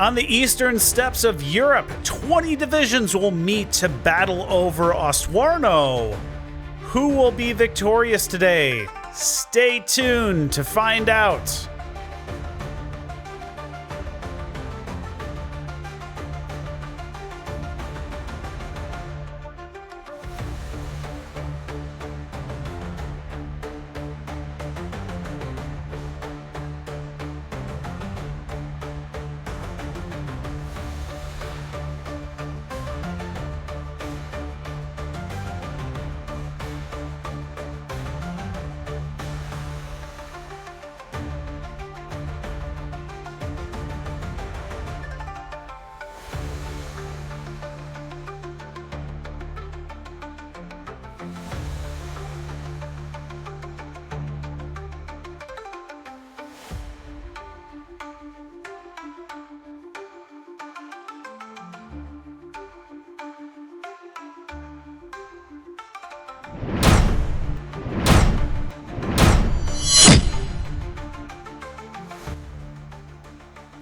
On the eastern steppes of Europe, 20 divisions will meet to battle over Ostwarno. Who will be victorious today? Stay tuned to find out.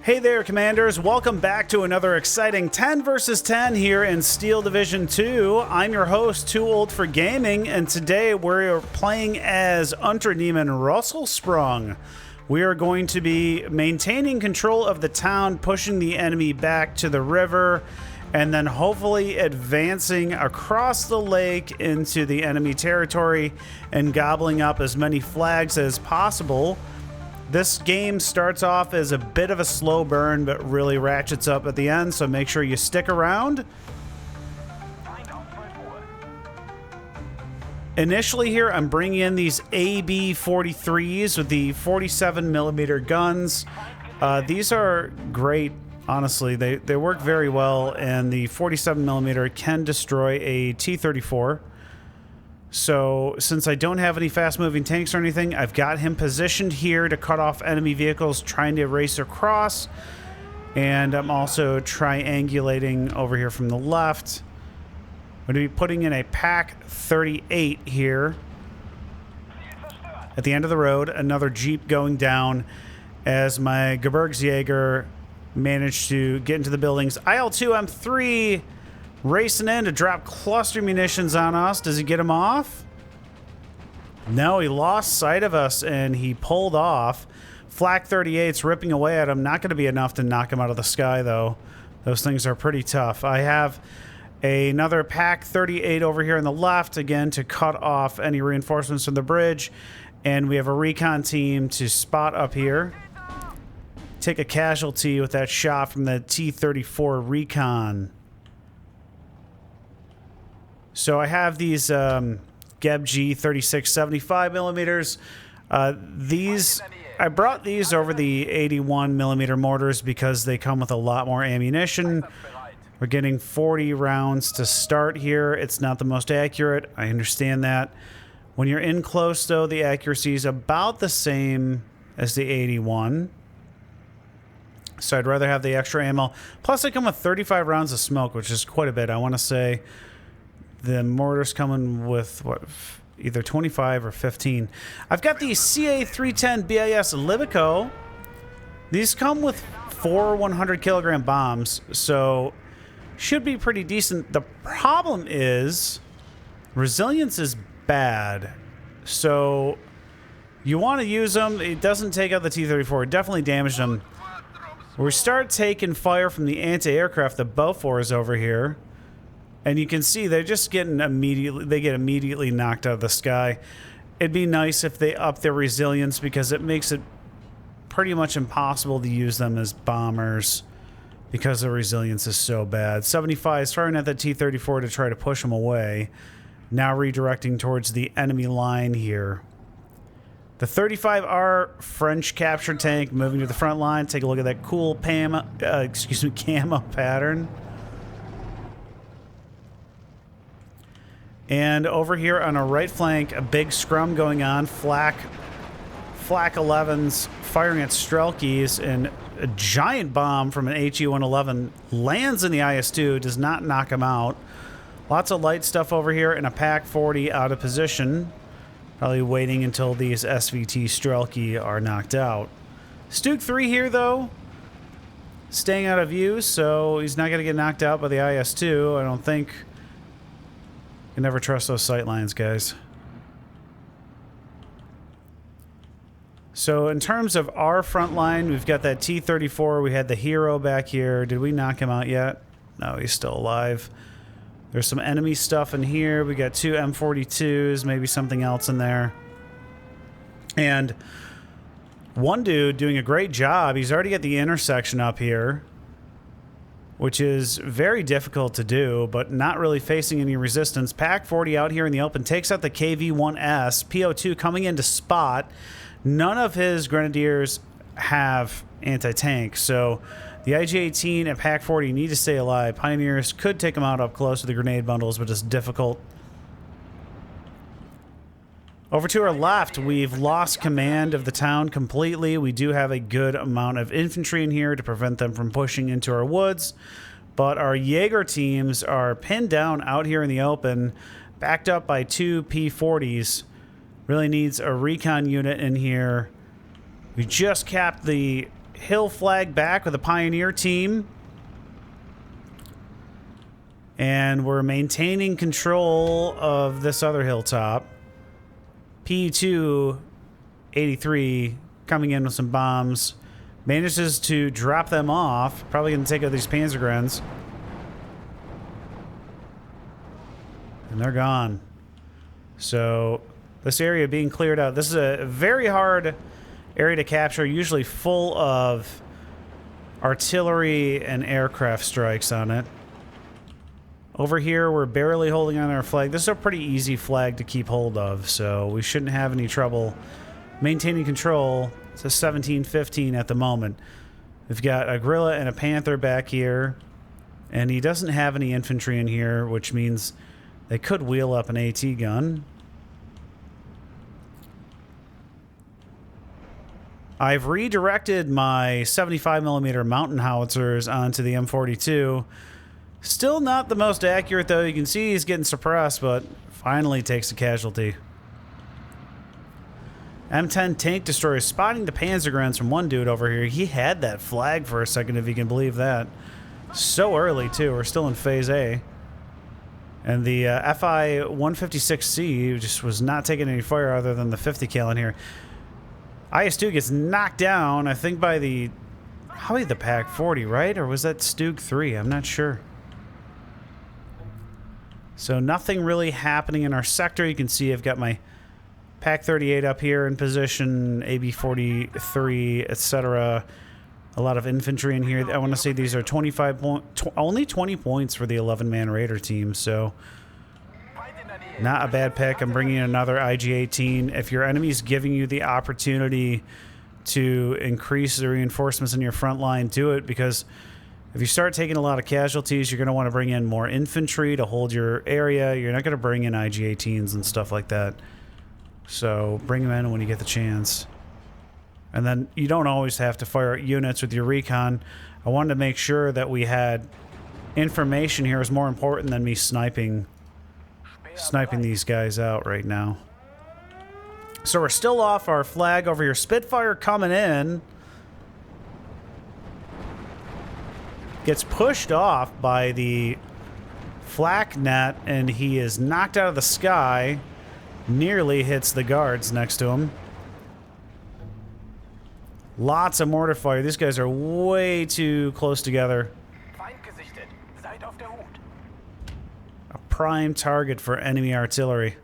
Hey there, Commanders. Welcome back to another exciting 10 versus 10 here in Steel Division 2. I'm your host, Too Old for Gaming, and today we're playing as Unternehmen Rösselsprung. We are going to be maintaining control of the town, pushing the enemy back to the river, and then hopefully advancing across the lake into the enemy territory and gobbling up as many flags as possible. This game starts off as a bit of a slow burn, but really ratchets up at the end, so make sure you stick around. Initially here, I'm bringing in these AB-43s with the 47mm guns. These are great, honestly. They work very well, and the 47mm can destroy a T-34. So, since I don't have any fast-moving tanks or anything, I've got him positioned here to cut off enemy vehicles trying to race across. And I'm also triangulating over here from the left. I'm going to be putting in a Pack 38 here at the end of the road. Another Jeep going down as my Gebirgsjäger managed to get into the buildings. IL-2M3... racing in to drop cluster munitions on us. Does he get him off? No, he lost sight of us and he pulled off. Flak 38's ripping away at him. Not going to be enough to knock him out of the sky, though. Those things are pretty tough. I have another Pack 38 over here on the left, again, to cut off any reinforcements from the bridge. And we have a recon team to spot up here. Take a casualty with that shot from the T-34 recon. So I have these Gebg 36 75mm. I brought these over the 81mm mortars because they come with a lot more ammunition. We're getting 40 rounds to start here. It's not the most accurate. I understand that. When you're in close, though, the accuracy is about the same as the 81. So I'd rather have the extra ammo. Plus, they come with 35 rounds of smoke, which is quite a bit. I want to say the mortar's coming with, what, either 25 or 15. I've got the CA-310 BIS Libico. These come with 4 100-kilogram bombs, so should be pretty decent. The problem is resilience is bad, so you want to use them. It doesn't take out the T-34. It definitely damaged them. We start taking fire from the anti-aircraft, the Bofors over here. And you can see they're just getting immediately knocked out of the sky. It'd be nice if they up their resilience because it makes it pretty much impossible to use them as bombers because the resilience is so bad. 75 is firing at the T-34 to try to push them away. Now redirecting towards the enemy line here. The 35R French capture tank moving to the front line. Take a look at that cool camo pattern. And over here on our right flank, a big scrum going on. Flak 11s firing at Strelkies, and a giant bomb from an HE-111 lands in the IS-2, does not knock him out. Lots of light stuff over here, and a Pack 40 out of position. Probably waiting until these SVT Strelki are knocked out. Stuk 3 here, though. staying out of view, so he's not going to get knocked out by the IS-2, I don't think. You can never trust those sight lines, guys. So in terms of our front line, we've got that T-34. We had the Hero back here. Did we knock him out yet? No, he's still alive. There's some enemy stuff in here. We got 2 M42s, maybe something else in there. And one dude doing a great job. He's already at the intersection up here, which is very difficult to do, but not really facing any resistance. Pack 40 out here in the open takes out the KV-1S. PO2 coming in to spot. None of his grenadiers have anti-tank, so the IG-18 and Pack 40 need to stay alive. Pioneers could take them out up close with the grenade bundles, but it's difficult. Over to our left, we've lost command of the town completely. We do have a good amount of infantry in here to prevent them from pushing into our woods, but our Jaeger teams are pinned down out here in the open, backed up by 2 P-40s. Really needs a recon unit in here. We just capped the hill flag back with a Pioneer team. And we're maintaining control of this other hilltop. P2-83 coming in with some bombs. Manages to drop them off. Probably going to take out these Panzergrens. And they're gone. So this area being cleared out. This is a very hard area to capture, usually full of artillery and aircraft strikes on it. Over here, we're barely holding on our flag. This is a pretty easy flag to keep hold of, so we shouldn't have any trouble maintaining control. It's a 17-15 at the moment. We've got a Guerrilla and a Panther back here, and he doesn't have any infantry in here, which means they could wheel up an AT gun. I've redirected my 75mm mountain howitzers onto the M42. Still not the most accurate, though. You can see he's getting suppressed, but finally takes a casualty. M10 tank destroyer spotting the Panzergrens from one dude over here. He had that flag for a second, if you can believe that. So early, too. We're still in Phase A. And the FI-156C just was not taking any fire other than the 50 cal in here. IS-2 gets knocked down, I think, by the... Probably the Pack 40, right? Or was that Stug 3? I'm not sure. So nothing really happening in our sector. You can see I've got my Pack 38 up here in position, AB 43, etc. A lot of infantry in here. I want to say these are 25 only 20 points for the 11-man Raider team, so not a bad pick. I'm bringing in another IG-18. If your enemy's giving you the opportunity to increase the reinforcements in your front line, do it, because if you start taking a lot of casualties, you're going to want to bring in more infantry to hold your area. You're not going to bring in IG-18s and stuff like that. So bring them in when you get the chance. And then you don't always have to fire at units with your recon. I wanted to make sure that we had information here is more important than me sniping these guys out right now. So we're still off our flag over here. Spitfire coming in. Gets pushed off by the flak net, and he is knocked out of the sky. Nearly hits the guards next to him. Lots of mortar fire. These guys are way too close together. A prime target for enemy artillery.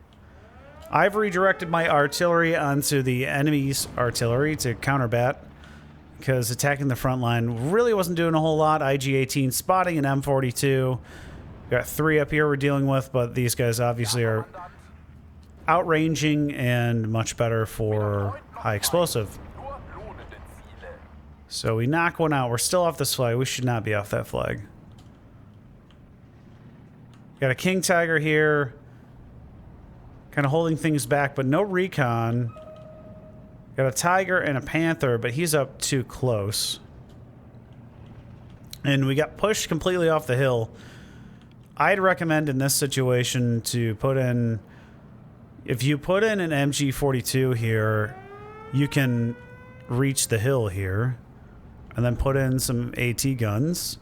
I've redirected my artillery onto the enemy's artillery to counterbat, because attacking the front line really wasn't doing a whole lot. IG-18 spotting an M42. Got 3 up here we're dealing with, but these guys obviously are outranging and much better for high explosive. So we knock one out. We're still off this flag. We should not be off that flag. Got a King Tiger here, kind of holding things back, but no recon. Got a Tiger and a Panther, but he's up too close. And we got pushed completely off the hill. I'd recommend in this situation to put in... If you put in an MG42 here, you can reach the hill here. and then put in some AT guns.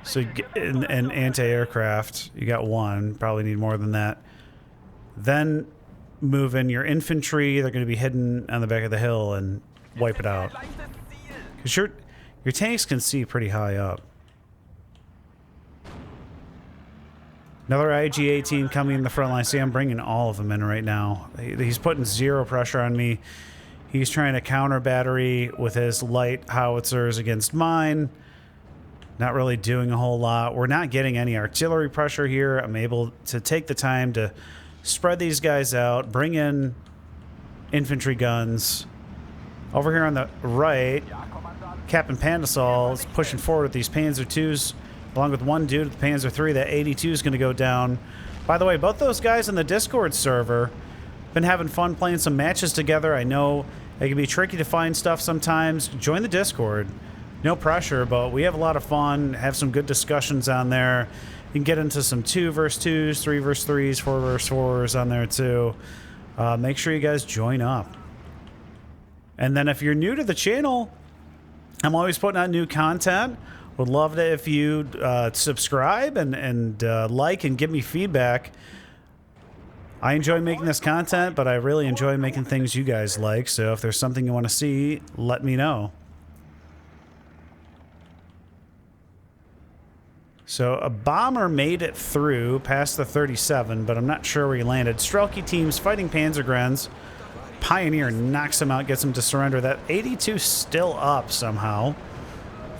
So you get an anti-aircraft, you got one, probably need more than that. Then move in your infantry. They're going to be hidden on the back of the hill and wipe it out. Because your tanks can see pretty high up. Another IG-18 coming in the front line. See, I'm bringing all of them in right now. He's putting zero pressure on me. He's trying to counter battery with his light howitzers against mine. Not really doing a whole lot. We're not getting any artillery pressure here. I'm able to take the time to spread these guys out, bring in infantry guns. Over here on the right, Captain Pandasol is pushing forward with these Panzer IIs, along with one dude with the Panzer III. That 82 is going to go down. By the way, both those guys in the Discord server been having fun playing some matches together. I know it can be tricky to find stuff sometimes. Join the Discord. No pressure, but we have a lot of fun, have some good discussions on there. You can get into some 2 versus 2s, 3 versus 3s, 4 versus 4s on there too. Make sure you guys join up. And then if you're new to the channel, I'm always putting out new content. Would love it if you subscribe and like and give me feedback. I enjoy making this content, but I really enjoy making things you guys like. So if there's something you want to see, let me know. So a bomber made it through past the 37, but I'm not sure where he landed. Strelke team's fighting Panzergrens. Pioneer knocks him out, gets him to surrender. That 82 still up somehow.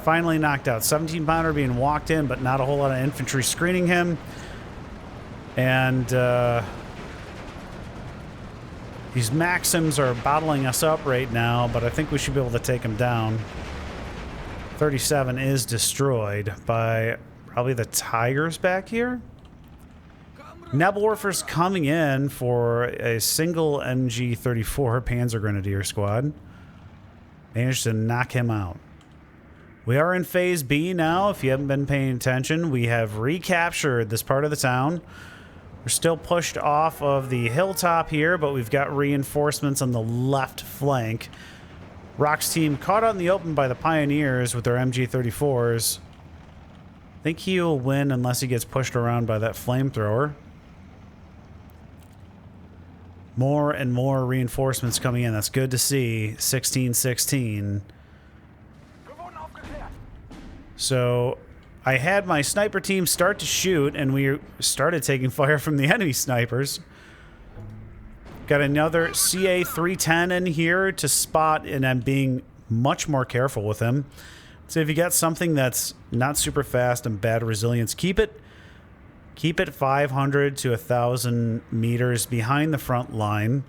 Finally knocked out. 17 pounder being walked in, but not a whole lot of infantry screening him. And these Maxims are bottling us up right now, but I think we should be able to take them down. 37 is destroyed by probably the Tigers back here. Nebelwerfer's coming in for a single MG-34 Panzer Grenadier squad. Managed to knock him out. We are in Phase B now. If you haven't been paying attention, we have recaptured this part of the town. We're still pushed off of the hilltop here, but we've got reinforcements on the left flank. Rock's team caught out in the open by the Pioneers with their MG-34s. I think he'll win unless he gets pushed around by that flamethrower. More and more reinforcements coming in. That's good to see. 16-16. So I had my sniper team start to shoot, and we started taking fire from the enemy snipers. Got another CA-310 in here to spot, and I'm being much more careful with him. So if you got something that's not super fast and bad resilience, keep it 500 to 1,000 meters behind the front line.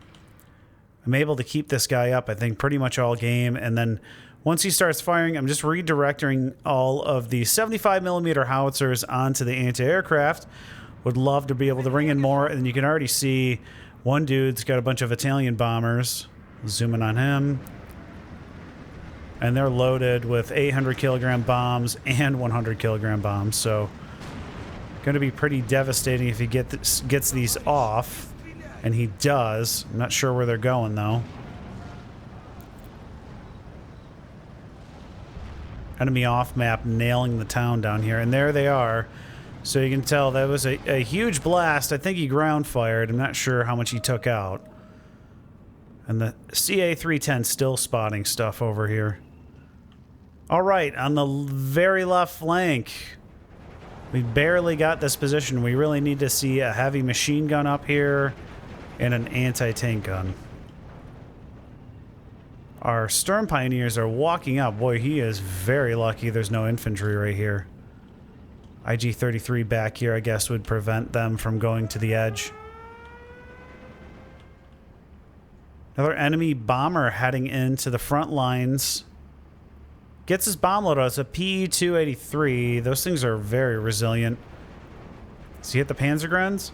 I'm able to keep this guy up, I think, pretty much all game. And then once he starts firing, I'm just redirecting all of the 75mm howitzers onto the anti-aircraft. Would love to be able to bring in more. And you can already see one dude's got a bunch of Italian bombers. Zoom in on him. And they're loaded with 800 kilogram bombs and 100 kilogram bombs. So going to be pretty devastating if he gets these off. And he does. I'm not sure where they're going, though. Enemy off map nailing the town down here. And there they are. So you can tell that was a huge blast. I think he ground fired. I'm not sure how much he took out. And the CA-310 still spotting stuff over here. All right, on the very left flank, we barely got this position. We really need to see a heavy machine gun up here and an anti-tank gun. Our Sturm Pioneers are walking up. Boy, he is very lucky there's no infantry right here. IG-33 back here, I guess, would prevent them from going to the edge. Another enemy bomber heading into the front lines. Gets his bomb load out. It's a PE-283. Those things are very resilient. Does he hit the Panzergrens?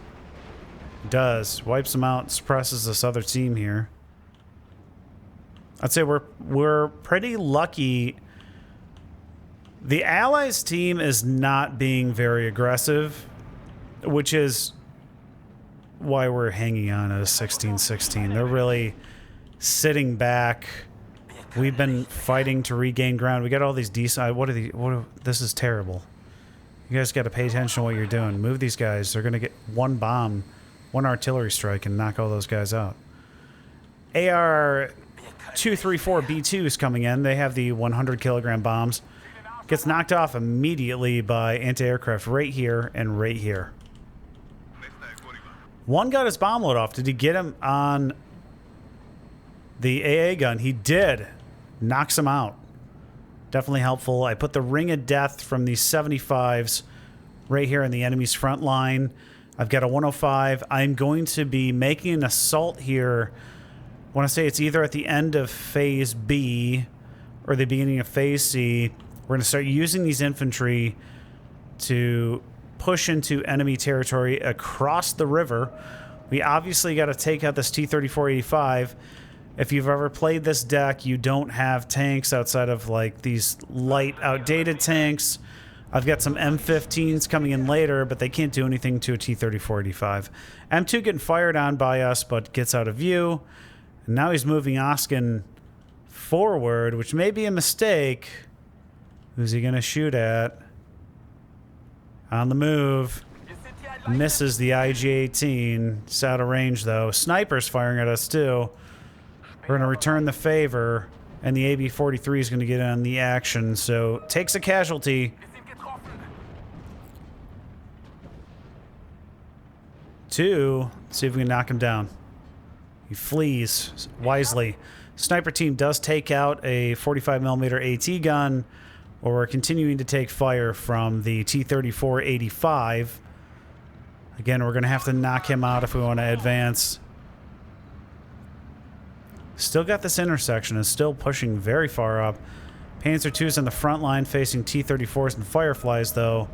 He does. Wipes them out. Suppresses this other team here. I'd say we're pretty lucky. The Allies team is not being very aggressive, which is why we're hanging on at a 16-16. They're really sitting back, We've been fighting to regain ground. We got all these decent... this is terrible. You guys got to pay attention to what you're doing. Move these guys. They're going to get one bomb, one artillery strike, and knock all those guys out. AR-234B2 is coming in. They have the 100-kilogram bombs. Gets knocked off immediately by anti-aircraft right here and right here. One got his bomb load off. Did he get him on the AA gun? He did. Knocks him out. Definitely helpful. I put the Ring of Death from these 75s right here in the enemy's front line. I've got a 105. I'm going to be making an assault here. I want to say it's either at the end of Phase B or the beginning of Phase C. We're going to start using these infantry to push into enemy territory across the river. We obviously got to take out this T-34-85. If you've ever played this deck, you don't have tanks outside of like these light, outdated tanks. I've got some M15s coming in later, but they can't do anything to a T-34-85. M2 getting fired on by us, but gets out of view. And now he's moving Oskin forward, which may be a mistake. Who's he going to shoot at? On the move. Misses the IG-18. It's out of range, though. Sniper's firing at us, too. We're going to return the favor, and the AB-43 is going to get on the action, so takes a casualty. Two. Let's see if we can knock him down. He flees wisely. Sniper team does take out a 45mm AT gun, or we're continuing to take fire from the T-34-85. Again, we're going to have to knock him out if we want to advance. Still got this intersection, is still pushing very far up. Panzer II's on the front line facing T-34s and Fireflies, though.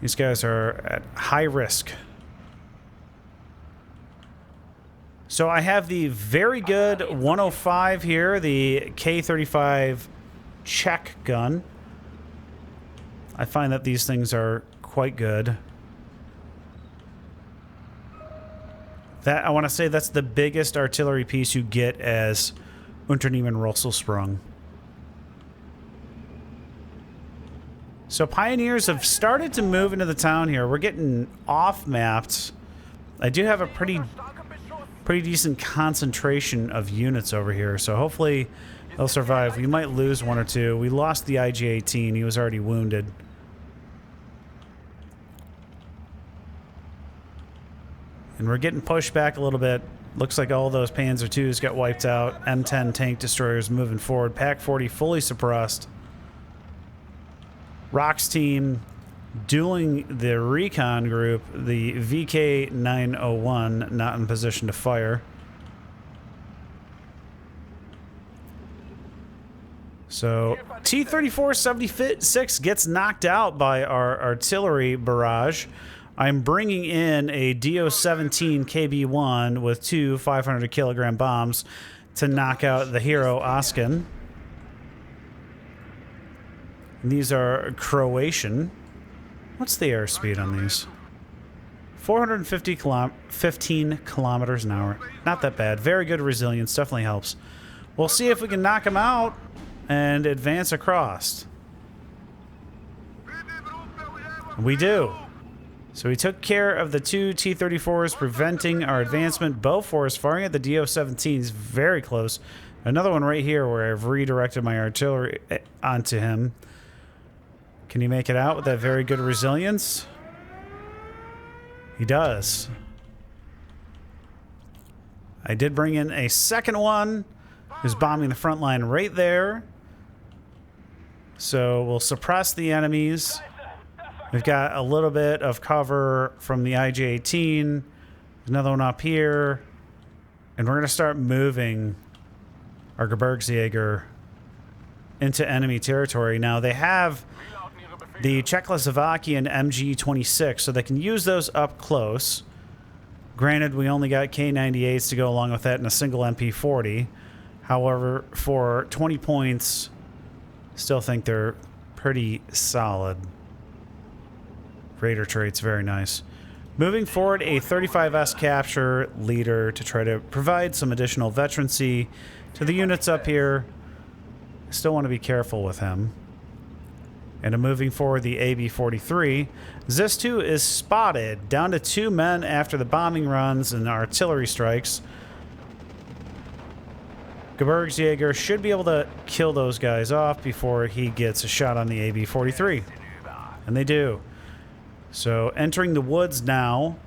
These guys are at high risk. So I have the very good 105 here, the K-35 Czech gun. I find that these things are quite good. That, I want to say that's the biggest artillery piece you get as Unternehmen Rösselsprung. So Pioneers have started to move into the town here. We're getting off-mapped. I do have a pretty decent concentration of units over here, so hopefully they'll survive. We might lose one or two. We lost the IG-18. He was already wounded. And we're getting pushed back a little bit. Looks like all those Panzer IIs got wiped out. M10 tank destroyers moving forward. Pak-40 fully suppressed. Rock's team dueling the recon group. The VK-901 not in position to fire. So T-34-76 gets knocked out by our artillery barrage. I'm bringing in a DO-17 KB-1 with two 500-kilogram bombs to knock out the hero Oskin. These are Croatian. What's the airspeed on these? 15 kilometers an hour. Not that bad. Very good resilience. Definitely helps. We'll see if we can knock them out and advance across. We do. So we took care of the two T-34s, preventing our advancement. Bofors firing at the DO-17s, very close. Another one right here where I've redirected my artillery onto him. Can he make it out with that very good resilience? He does. I did bring in a second one who's bombing the front line right there. So we'll suppress the enemies. We've got a little bit of cover from the IG-18. Another one up here. And we're going to start moving our Gebirgsjäger into enemy territory. Now, they have the Czechoslovakian MG-26, so they can use those up close. Granted, we only got K-98s to go along with that in a single MP-40. However, for 20 points, still think they're pretty solid. Raider traits, very nice. Moving forward, a 35S capture leader to try to provide some additional veterancy to the units up here. Still want to be careful with him. And moving forward, the AB-43. Zis-2 is spotted, down to 2 men after the bombing runs and artillery strikes. Gebirgsjäger should be able to kill those guys off before he gets a shot on the AB-43. And they do. So entering the woods now,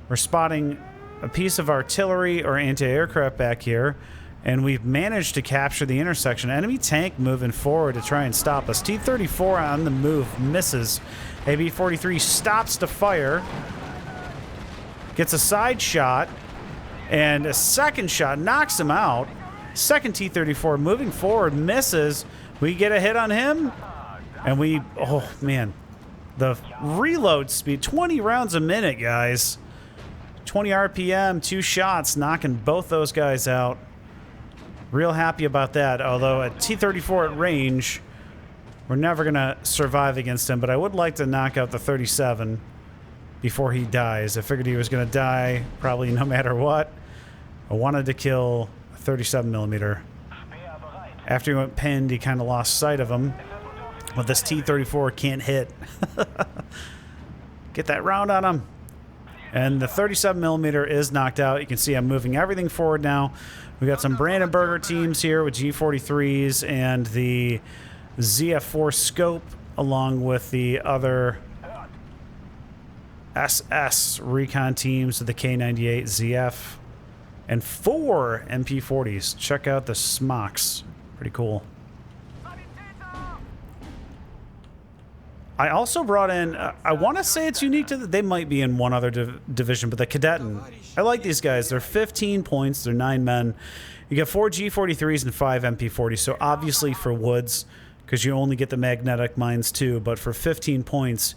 we're spotting a piece of artillery or anti-aircraft back here. And we've managed to capture the intersection. Enemy tank moving forward to try and stop us. T-34 on the move, misses. AB-43 stops to fire. Gets a side shot. And a second shot knocks him out. Second T-34 moving forward, misses. We get a hit on him. And we, oh man. The reload speed, 20 rounds a minute, guys. 20 RPM, 2 shots, knocking both those guys out. Real happy about that, although at T-34 at range, we're never going to survive against him, but I would like to knock out the 37 before he dies. I figured he was going to die probably no matter what. I wanted to kill a 37mm. After he went pinned, he kind of lost sight of him, but this T-34 can't hit. Get that round on him. And the 37mm is knocked out. You can see I'm moving everything forward now. We got some Brandenburger teams here with G43s and the ZF4 scope, along with the other SS recon teams with the K98 ZF and 4 MP40s. Check out the smocks. Pretty cool. I also brought in, I want to say it's unique to they might be in one other division, but the Cadetten. I like these guys. They're 15 points. They're 9 men. You get 4 G43s and 5 MP40s. So obviously for woods, because you only get the magnetic mines too, but for 15 points,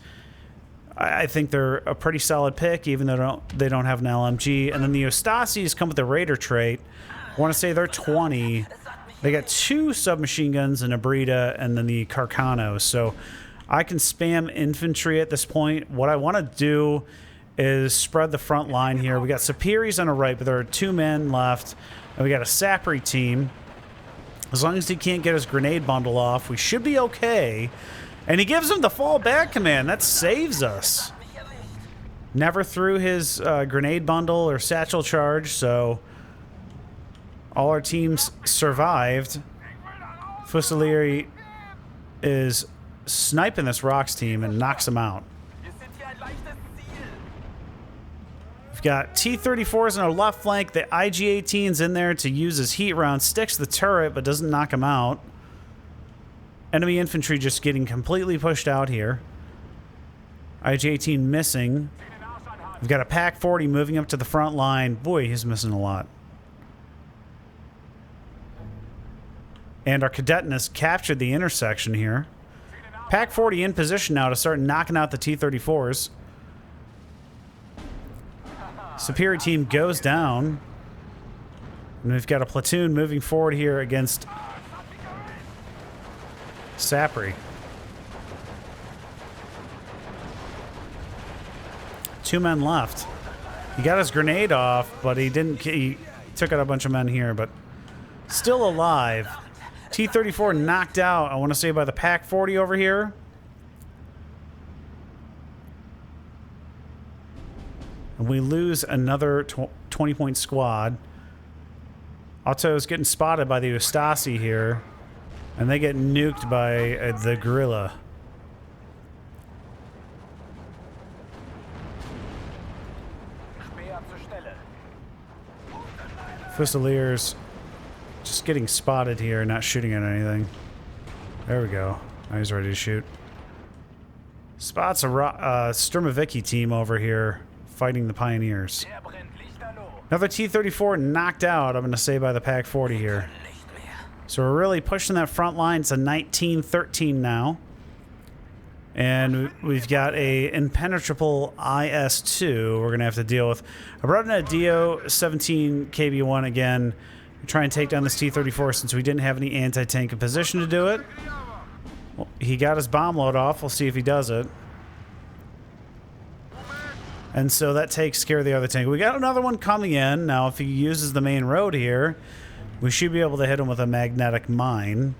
I think they're a pretty solid pick, even though they don't have an LMG. And then the Eustaces come with the Raider trait. I want to say they're 20. They got 2 submachine guns and a Breda, and then the Carcanos. So I can spam infantry at this point. What I want to do is spread the front line here. We got Sapiris on the right, but there are 2 men left. And we got a Sapri team. As long as he can't get his grenade bundle off, we should be okay. And he gives him the fall back command. That saves us. Never threw his grenade bundle or satchel charge, so all our teams survived. Fusilieri is sniping this Rocks team and knocks him out. We've got T-34s on our left flank. The IG-18's in there to use his heat round. Sticks the turret, but doesn't knock him out. Enemy infantry just getting completely pushed out here. IG-18 missing. We've got a PaK-40 moving up to the front line. Boy, he's missing a lot. And our Cadetten has captured the intersection here. PaK-40 in position now to start knocking out the T-34s. Superior team goes down. And we've got a platoon moving forward here against Sapri. 2 men left. He got his grenade off, but he didn't. He took out a bunch of men here, but still alive. T-34 knocked out, I want to say, by the PaK-40 over here. And we lose another 20-point squad. Otto's getting spotted by the Ustasi here. And they get nuked by the Gorilla. Fusiliers just getting spotted here, not shooting at anything. There we go. Now he's ready to shoot. Spots a Sturmoviki team over here fighting the Pioneers. Another T-34 knocked out, I'm going to say, by the PaK-40 here. So we're really pushing that front line. It's a 19-13 now. And we've got a impenetrable IS-2 we're going to have to deal with. I brought in a DO-17 KB-1 again. Try and take down this T-34 since we didn't have any anti-tank in position to do it. Well, he got his bomb load off. We'll see if he does it. And so that takes care of the other tank. We got another one coming in. Now, if he uses the main road here, we should be able to hit him with a magnetic mine.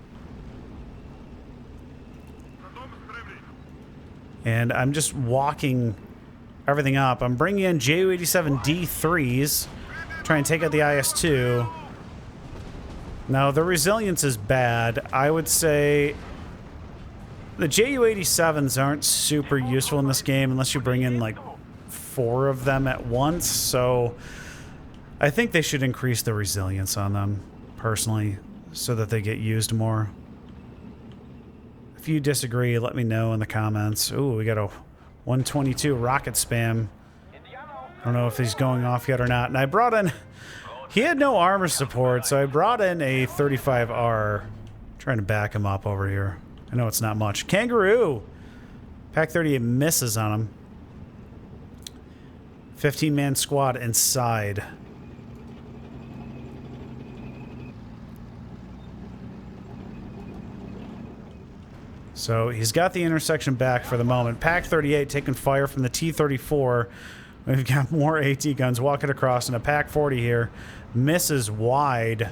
And I'm just walking everything up. I'm bringing in Ju-87 D3s, trying to take out the IS-2. Now, the resilience is bad. I would say the Ju-87s aren't super useful in this game unless you bring in, like, 4 of them at once. So I think they should increase the resilience on them, personally, so that they get used more. If you disagree, let me know in the comments. Ooh, we got a 122 rocket spam. I don't know if he's going off yet or not. And I brought in... He had no armor support, so I brought in a 35R. Trying to back him up over here. I know it's not much. Kangaroo! Pack 38 misses on him. 15-man squad inside. So he's got the intersection back for the moment. Pack 38 taking fire from the T-34. We've got more AT guns walking across, and a Pack 40 here misses wide.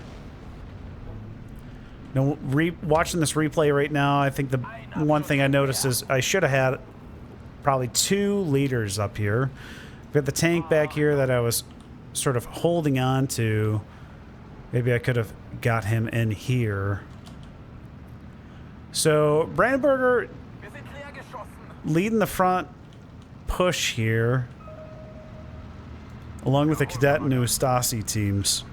Now, watching this replay right now, I think the one thing I noticed is I should have had probably 2 leaders up here. We've got the tank back here that I was sort of holding on to. Maybe I could have got him in here. So, Brandenburger leading the front push here, along with the Cadet and Ustasi teams.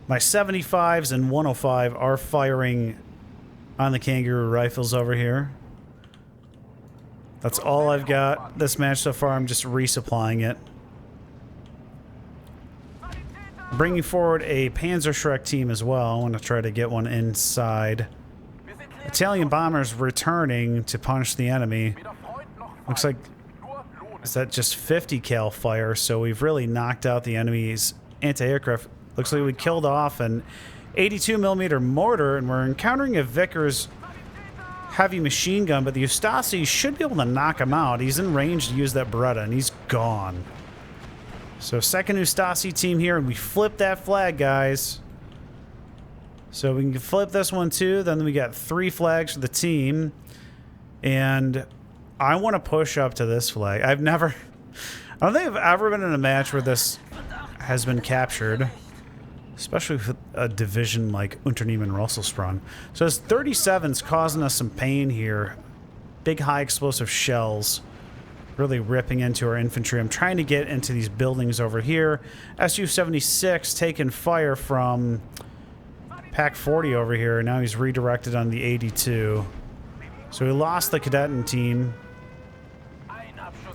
My 75s and 105 are firing on the Kangaroo rifles over here. That's all I've got this match so far. I'm just resupplying it. Bringing forward a Panzerschreck team as well. I want to try to get one inside. Italian bombers returning to punish the enemy. Looks like, is that just 50 cal fire? So we've really knocked out the enemy's anti-aircraft. Looks like we killed off an 82mm mortar, and we're encountering a Vickers heavy machine gun, but the Ustasi should be able to knock him out. He's in range to use that Beretta, and he's gone. So second Ustasi team here, and we flip that flag, guys. So we can flip this one too. Then we got 3 flags for the team. And I want to push up to this flag. I don't think I've ever been in a match where this has been captured. Especially with a division like Unternehmen Rösselsprung. So this 37's causing us some pain here. Big high explosive shells. Really ripping into our infantry. I'm trying to get into these buildings over here. Su-76 taking fire from Pack 40 over here. Now he's redirected on the 82. So we lost the Cadet team,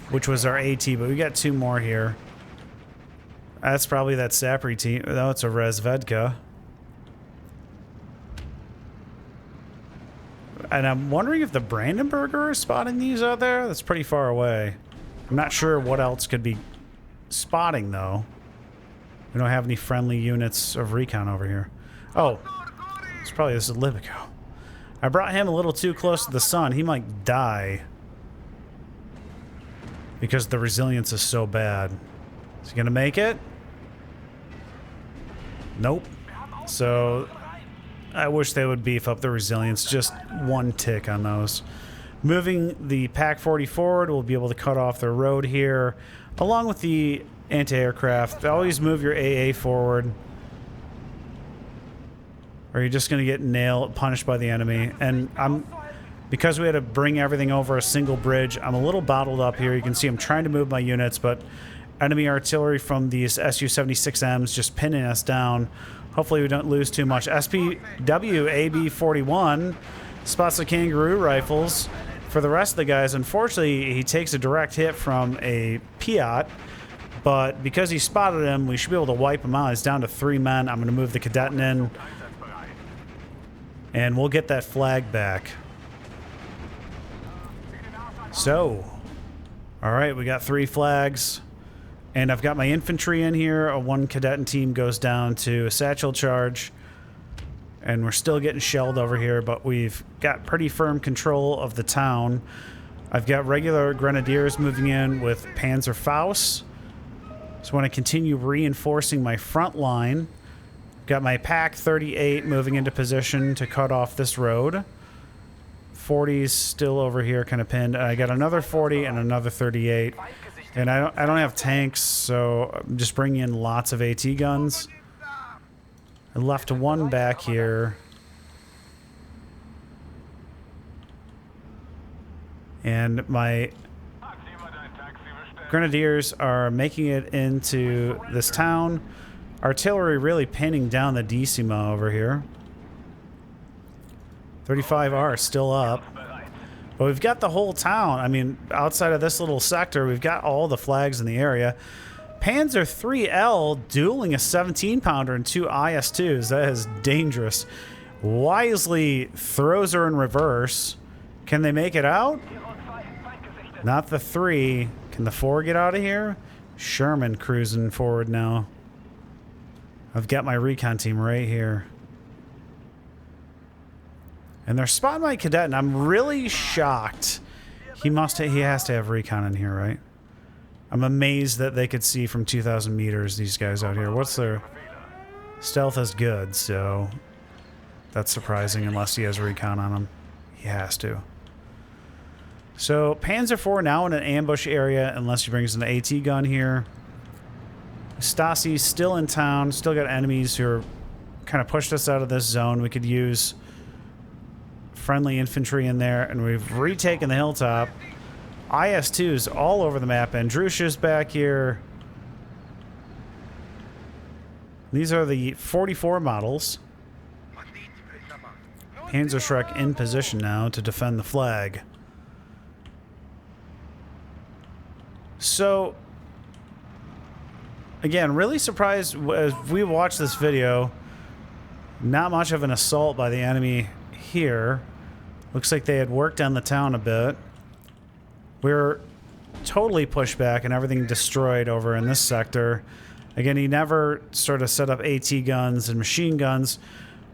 which was our AT, but we got 2 more here. That's probably that Sapri team. No, it's a Rezvedka. And I'm wondering if the Brandenburger is spotting these out there. That's pretty far away. I'm not sure what else could be spotting, though. We don't have any friendly units of recon over here. Oh, it's probably this is Libico. I brought him a little too close to the sun. He might die because the resilience is so bad. Is he gonna make it? Nope. So I wish they would beef up the resilience just 1 tick on those. Moving the Pack 40 forward, we'll be able to cut off their road here, along with the anti-aircraft. Always move your AA forward, or you're just going to get punished by the enemy. And because we had to bring everything over a single bridge, I'm a little bottled up here. You can see I'm trying to move my units, but enemy artillery from these Su-76Ms just pinning us down. Hopefully we don't lose too much. SPW AB-41 spots the Kangaroo rifles. For the rest of the guys, unfortunately, he takes a direct hit from a Piat, but because he spotted him, we should be able to wipe him out. He's down to 3 men. I'm going to move the Cadet in, and we'll get that flag back. So, all right, we got 3 flags. And I've got my infantry in here. A 1 Cadet team goes down to a satchel charge. And we're still getting shelled over here, but we've got pretty firm control of the town. I've got regular grenadiers moving in with Panzerfaust. So I want to continue reinforcing my front line. Got my Pack 38 moving into position to cut off this road. 40's still over here, kind of pinned. I got another 40 and another 38. And I don't have tanks, so I'm just bringing in lots of AT guns. I left one back here. And my grenadiers are making it into this town. Artillery really pinning down the Decima over here. 35R still up. But we've got the whole town. I mean, outside of this little sector, we've got all the flags in the area. Panzer 3L dueling a 17-pounder and 2 IS-2s. That is dangerous. Wisely throws her in reverse. Can they make it out? Not the 3. Can the 4 get out of here? Sherman cruising forward now. I've got my recon team right here. And they're spotting my cadet, and I'm really shocked. He has to have recon in here, right? I'm amazed that they could see from 2,000 meters, these guys out here. What's their... Stealth is good, so... That's surprising, unless he has recon on him. He has to. So, Panzer IV now in an ambush area, unless he brings an AT gun here. Stasi's still in town. Still got enemies who are kind of pushed us out of this zone. We could use friendly infantry in there, and we've retaken the hilltop. IS-2s all over the map. Andrusha's back here. These are the 44 models. Panzerschreck in position now to defend the flag. So, again, really surprised as we watch this video. Not much of an assault by the enemy here. Looks like they had worked on the town a bit. We're totally pushed back and everything destroyed over in this sector. Again, he never sort of set up AT guns and machine guns.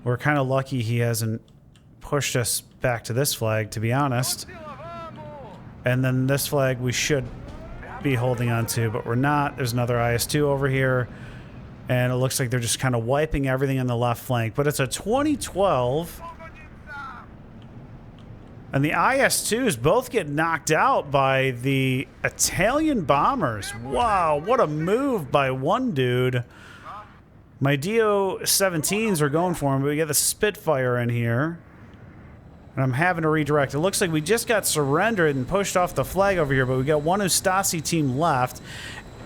We're kind of lucky he hasn't pushed us back to this flag, to be honest. And then this flag we should be holding on to, but we're not. There's another IS-2 over here. And it looks like they're just kind of wiping everything on the left flank. But it's a 2012. And the IS-2s both get knocked out by the Italian bombers. Wow, what a move by one dude. My DO-17s are going for him, but we got the Spitfire in here. And I'm having to redirect. It looks like we just got surrendered and pushed off the flag over here, but we got one Ustasi team left.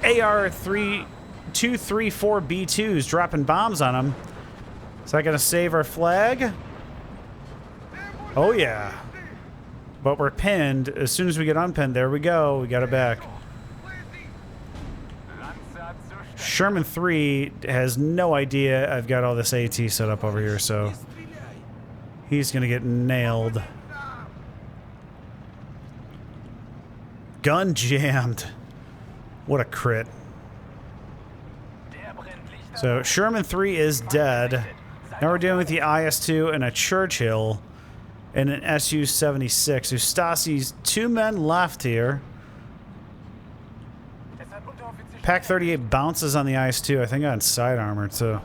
AR-234B2s dropping bombs on them. Is that going to save our flag? Oh, yeah. But we're pinned. As soon as we get unpinned, there we go. We got it back. Sherman 3 has no idea I've got all this AT set up over here, so he's going to get nailed. Gun jammed. What a crit. So Sherman 3 is dead. Now we're dealing with the IS-2 and a Churchill and an Su-76. Ustasi's 2 men left here. Pack 38 bounces on the IS-2. I think on side armor too.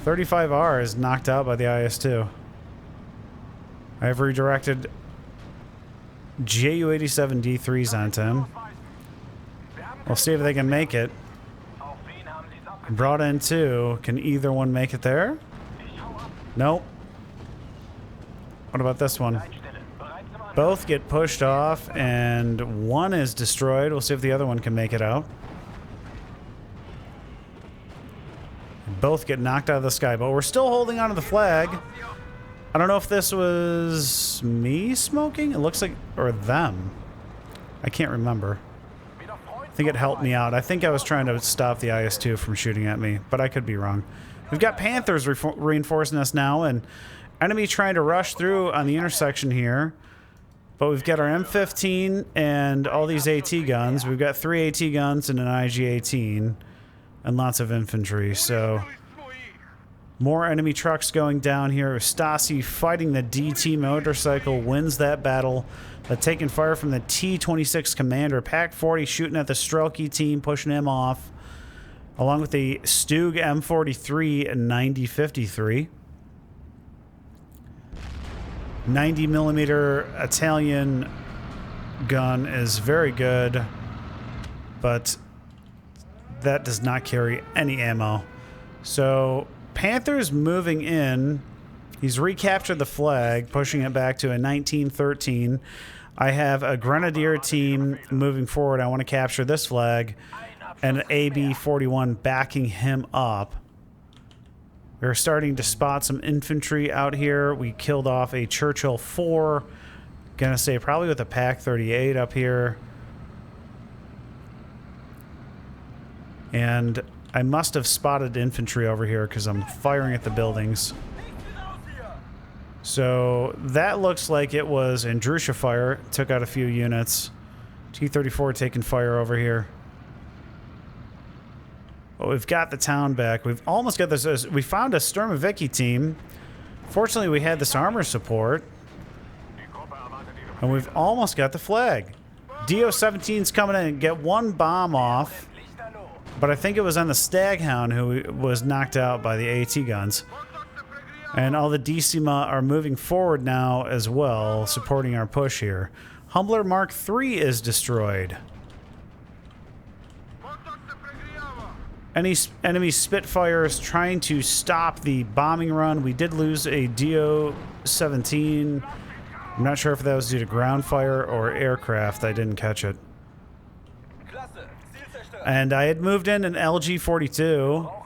35R is knocked out by the IS-2. I have redirected Ju-87D3s onto him. We'll see if they can make it. Brought in 2. Can either one make it there? Nope. What about this one? Both get pushed off, and one is destroyed. We'll see if the other one can make it out. Both get knocked out of the sky, but we're still holding onto the flag. I don't know if this was me smoking. It looks like, or them. I can't remember. I think it helped me out. I think I was trying to stop the IS-2 from shooting at me, but I could be wrong. We've got Panthers reinforcing us now, and enemy trying to rush through on the intersection here. But we've got our M15 and all these AT guns. We've got 3 AT guns and an IG-18 and lots of infantry. So More enemy trucks going down here. Stasi fighting the DT motorcycle, wins that battle. Taking fire from the T-26 commander. Pack 40 shooting at the Strelke team, pushing him off. Along with the Stug M43 and 9053. 90mm Italian gun is very good, but that does not carry any ammo. So Panther's moving in. He's recaptured the flag, pushing it back to a 1913. I have a Grenadier team moving forward. I want to capture this flag, and an AB-41 backing him up. We're starting to spot some infantry out here. We killed off a Churchill 4. Gonna say probably with a Pack 38 up here. And I must have spotted infantry over here because I'm firing at the buildings. So that looks like it was Andrusha fire. Took out a few units. T-34 taking fire over here. But we've got the town back. We've almost got this. We found a Sturmoviki team. Fortunately, we had this armor support. And we've almost got the flag. DO-17's coming in and get one bomb off. But I think it was on the Staghound who was knocked out by the AT guns. And all the Decima are moving forward now as well, supporting our push here. Humbler Mark III is destroyed. Enemy Spitfires trying to stop the bombing run. We did lose a DO-17. I'm not sure if that was due to ground fire or aircraft. I didn't catch it. And I had moved in an LG-42.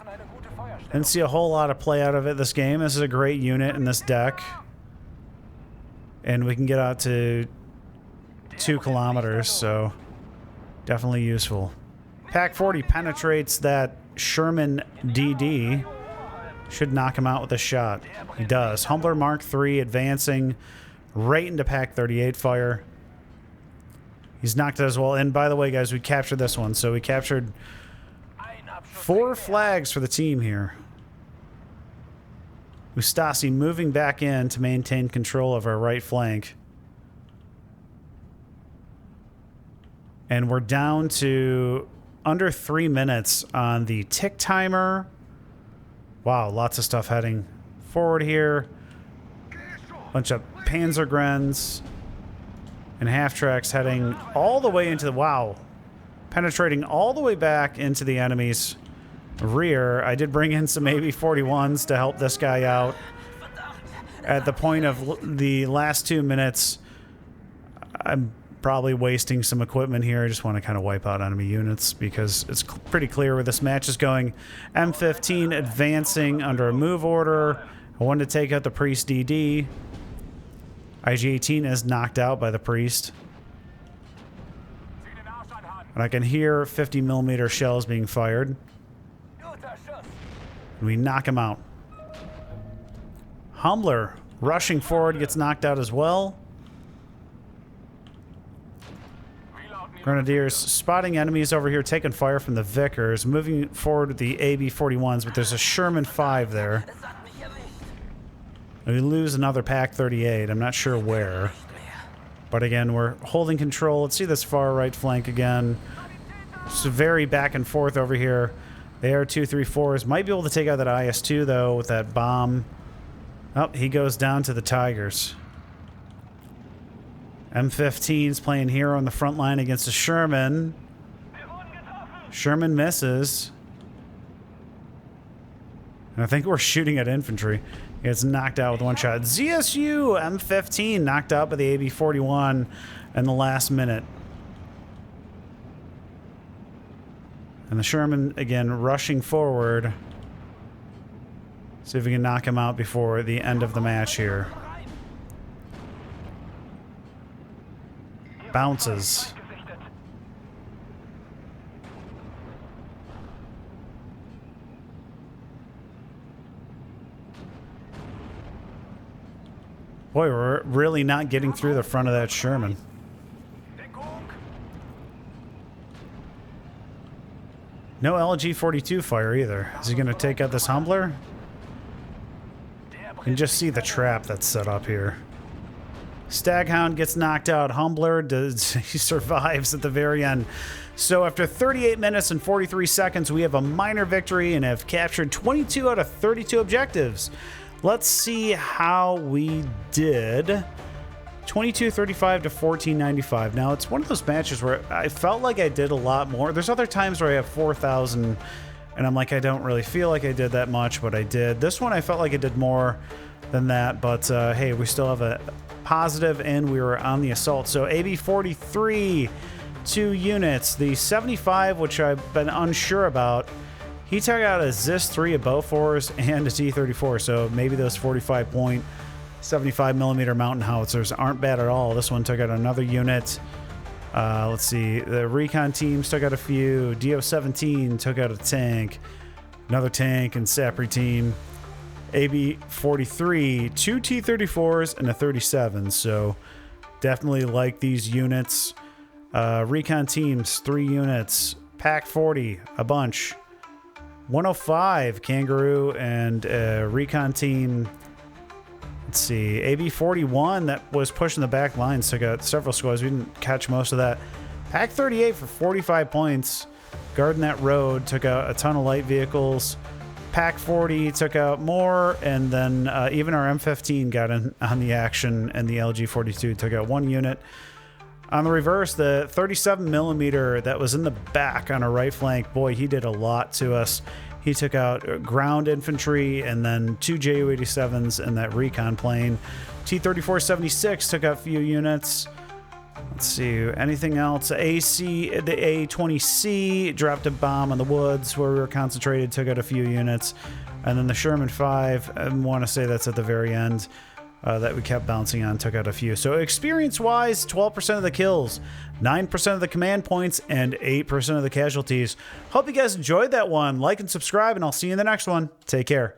Didn't see a whole lot of play out of it this game. This is a great unit in this deck. And we can get out to 2 kilometers, so definitely useful. Pack 40 penetrates that Sherman DD. Should knock him out with a shot. He does. Humbler Mark III advancing right into Pack 38 fire. He's knocked it as well. And by the way, guys, we captured this one. So we captured 4 flags for the team here. Ustasi moving back in to maintain control of our right flank. And we're down to under 3 minutes on the tick timer. Wow, lots of stuff heading forward here. Bunch of Panzergrens and half-tracks heading all the way into the... Wow. Penetrating all the way back into the enemy's rear. I did bring in some AB-41s to help this guy out. At the point of the last 2 minutes, I'm probably wasting some equipment here. I just want to kind of wipe out enemy units because it's pretty clear where this match is going. M15 advancing under a move order. I wanted to take out the Priest DD. IG-18 is knocked out by the Priest. And I can hear 50mm shells being fired. And we knock him out. Humbler rushing forward, gets knocked out as well. Grenadiers spotting enemies over here, taking fire from the Vickers, moving forward with the AB-41s, but there's a Sherman 5 there. And we lose another Pack 38. I'm not sure where. But again, we're holding control. Let's see this far right flank again. It's very back and forth over here. The AR-234s might be able to take out that IS-2, though, with that bomb. Oh, he goes down to the Tigers. M15's playing hero on the front line against a Sherman. Sherman misses. And I think we're shooting at infantry. He gets knocked out with one shot. ZSU M15 knocked out by the AB-41 in the last minute. And the Sherman, again, rushing forward. See if we can knock him out before the end of the match here. Bounces. Boy, we're really not getting through the front of that Sherman. No LG-42 fire either. Is he going to take out this Humbler? can just see the trap that's set up here. Staghound gets knocked out. Humbler, he survives at the very end. So after 38 minutes and 43 seconds, we have a minor victory and have captured 22 out of 32 objectives. Let's see how we did. 2235 to 1495. Now, it's one of those matches where I felt like I did a lot more. There's other times where I have 4,000, and I'm like, I don't really feel like I did that much, but I did. This one, I felt like I did more than that, but hey, we still have a positive, and we were on the assault. So AB-43, 2 units. The 75, which I've been unsure about, he took out a ZIS-3, a Bofors, and a T-34, so maybe those 45.75 millimeter mountain howitzers aren't bad at all. This one took out another unit. Let's see, the recon teams took out a few. DO-17 took out a tank, another tank, and Sapri team. AB-43, 2 T-34s, and a 37, so definitely like these units. Recon teams, 3 units. PAC-40, a bunch. 105, Kangaroo, and recon team. Let's see, AB-41 that was pushing the back lines took out several squads. We didn't catch most of that. PAC-38 for 45 points. Guarding that road, took out a ton of light vehicles. PAC-40 took out more, and then even our M15 got in on the action, and the LG-42 took out 1 unit. On the reverse, the 37 millimeter that was in the back on our right flank, boy, he did a lot to us. He took out ground infantry and then 2 Ju-87s and that recon plane. T-34-76 took out a few units. Let's see, anything else? AC, the A-20C dropped a bomb on the woods where we were concentrated, took out a few units. And then the Sherman 5, I want to say that's at the very end, that we kept bouncing on, took out a few. So experience-wise, 12% of the kills, 9% of the command points, and 8% of the casualties. Hope you guys enjoyed that one. Like and subscribe, and I'll see you in the next one. Take care.